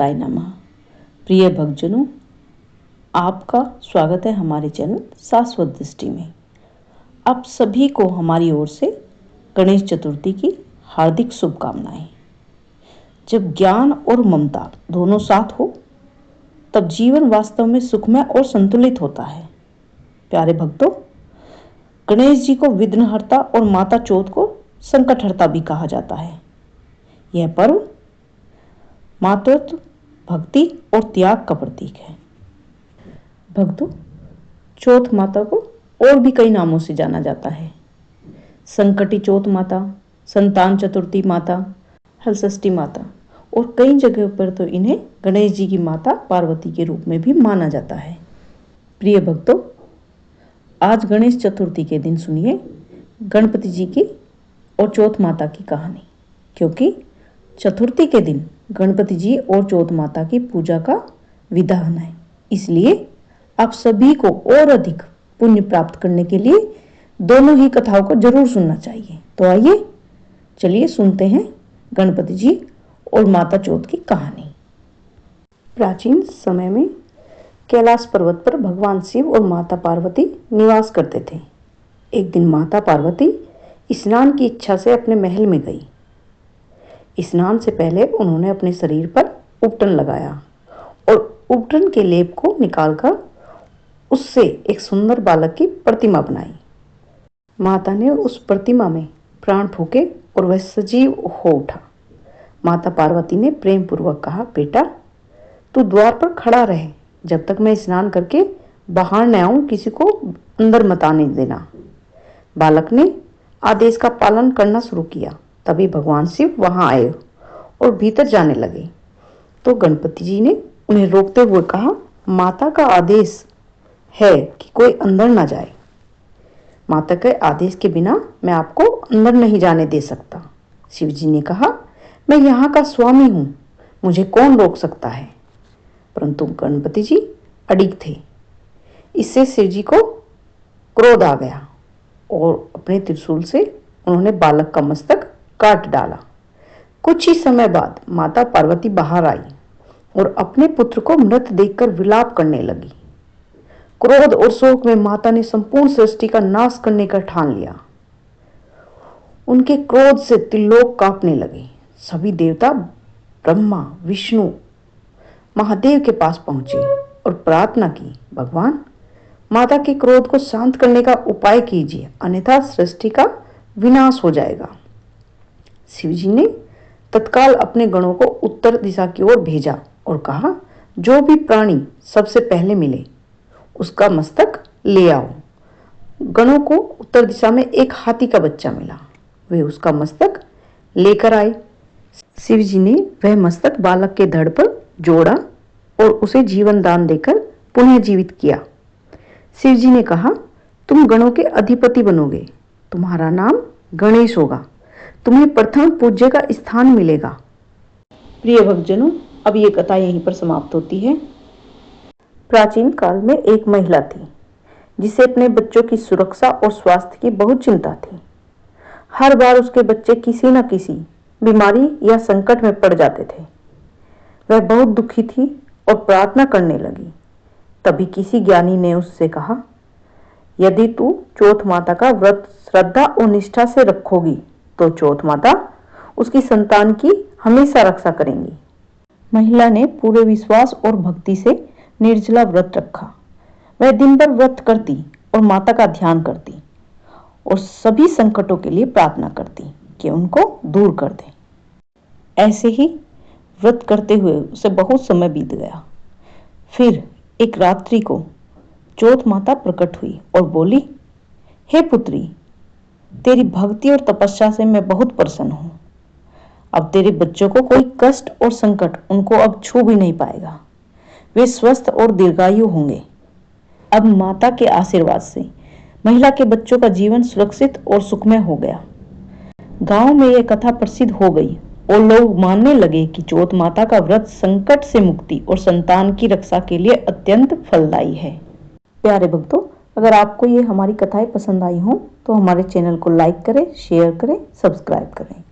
गणपताय नमः। प्रिय भक्तजनों, आपका स्वागत है हमारे चैनल शाश्वत दृष्टि में। आप सभी को हमारी ओर से गणेश चतुर्थी की हार्दिक शुभकामनाएं। जब ज्ञान और ममता दोनों साथ हो तब जीवन वास्तव में सुखमय और संतुलित होता है। प्यारे भक्तों, गणेश जी को विघ्नहर्ता और माता चौथ को संकटहर्ता भी कहा जाता है। यह पर्व मातृत्व, भक्ति और त्याग का प्रतीक है। भक्तों, चौथ माता को और भी कई नामों से जाना जाता है। संकटी चौथ माता, संतान चतुर्थी माता, हलषष्ठी माता और कई जगहों पर तो इन्हें गणेश जी की माता पार्वती के रूप में भी माना जाता है। प्रिय भक्तों, आज गणेश चतुर्थी के दिन सुनिए गणपति जी की और चौथ माता की कहानी, क्योंकि चतुर्थी के दिन गणपति जी और चौथ माता की पूजा का विधान है। इसलिए आप सभी को और अधिक पुण्य प्राप्त करने के लिए दोनों ही कथाओं को जरूर सुनना चाहिए। तो आइए चलिए सुनते हैं गणपति जी और माता चौथ की कहानी। प्राचीन समय में कैलाश पर्वत पर भगवान शिव और माता पार्वती निवास करते थे। एक दिन माता पार्वती स्नान की इच्छा से अपने महल में गई। स्नान से पहले उन्होंने अपने शरीर पर उपटन लगाया और उपटन के लेप को निकालकर उससे एक सुंदर बालक की प्रतिमा बनाई। माता ने उस प्रतिमा में प्राण फूके और वह सजीव हो उठा। माता पार्वती ने प्रेम पूर्वक कहा, बेटा तू द्वार पर खड़ा रहे, जब तक मैं स्नान करके बाहर न आऊं किसी को अंदर मत आने देना। बालक ने आदेश का पालन करना शुरू किया। तभी भगवान शिव वहां आए और भीतर जाने लगे तो गणपति जी ने उन्हें रोकते हुए कहा, माता का आदेश है कि कोई अंदर ना जाए। माता के आदेश के बिना मैं आपको अंदर नहीं जाने दे सकता। शिव जी ने कहा, मैं यहाँ का स्वामी हूँ, मुझे कौन रोक सकता है। परंतु गणपति जी अडिग थे। इससे शिव जी को क्रोध आ गया और अपने त्रिशूल से उन्होंने बालक का मस्तक काट डाला। कुछ ही समय बाद माता पार्वती बाहर आई और अपने पुत्र को मृत देखकर विलाप करने लगी। क्रोध और शोक में माता ने संपूर्ण सृष्टि का नाश करने का ठान लिया। उनके क्रोध से त्रिलोक कांपने लगे। सभी देवता ब्रह्मा, विष्णु, महादेव के पास पहुंचे और प्रार्थना की, भगवान माता के क्रोध को शांत करने का उपाय कीजिए, अन्यथा सृष्टि का विनाश हो जाएगा। शिव जी ने तत्काल अपने गणों को उत्तर दिशा की ओर भेजा और कहा, जो भी प्राणी सबसे पहले मिले उसका मस्तक ले आओ। गणों को उत्तर दिशा में एक हाथी का बच्चा मिला। वे उसका मस्तक लेकर आए। शिव जी ने वह मस्तक बालक के धड़ पर जोड़ा और उसे जीवन दान देकर पुनः जीवित किया। शिव जी ने कहा, तुम गणों के अधिपति बनोगे, तुम्हारा नाम गणेश होगा, तुम्हें प्रथम पूज्य का स्थान मिलेगा। प्रिय भक्तजनों, अब ये कथा यहीं पर समाप्त होती है। प्राचीन काल में एक महिला थी जिसे अपने बच्चों की सुरक्षा और स्वास्थ्य की बहुत चिंता थी। हर बार उसके बच्चे किसी न किसी बीमारी या संकट में पड़ जाते थे। वह बहुत दुखी थी और प्रार्थना करने लगी। तभी किसी ज्ञानी ने उससे कहा, यदि तू चौथ माता का व्रत श्रद्धा और निष्ठा से रखोगी तो चौथ माता उसकी संतान की हमेशा रक्षा करेंगी। महिला ने पूरे विश्वास और भक्ति से निर्जला व्रत रखा। वह दिन भर व्रत करती और माता का ध्यान करती और सभी संकटों के लिए प्रार्थना करती कि उनको दूर कर दे। ऐसे ही व्रत करते हुए उसे बहुत समय बीत गया। फिर एक रात्रि को चौथ माता प्रकट हुई और बोली, हे पुत्री, तेरी भक्ति और तपस्या से मैं बहुत प्रसन्न हूं। अब तेरे बच्चों को कोई कष्ट और संकट उनको अब छू भी नहीं पाएगा। वे स्वस्थ और दीर्घायु होंगे। अब माता के आशीर्वाद से महिला के बच्चों का जीवन सुरक्षित और सुखमय हो गया। गांव में यह कथा प्रसिद्ध हो गई और लोग मानने लगे कि चौथ माता का व्रत संकट से मुक्ति और संतान की रक्षा के लिए अत्यंत फलदायी है। प्यारे भक्तों, अगर आपको ये हमारी कथाएं पसंद आई हो तो हमारे चैनल को लाइक करें, शेयर करें, सब्सक्राइब करें।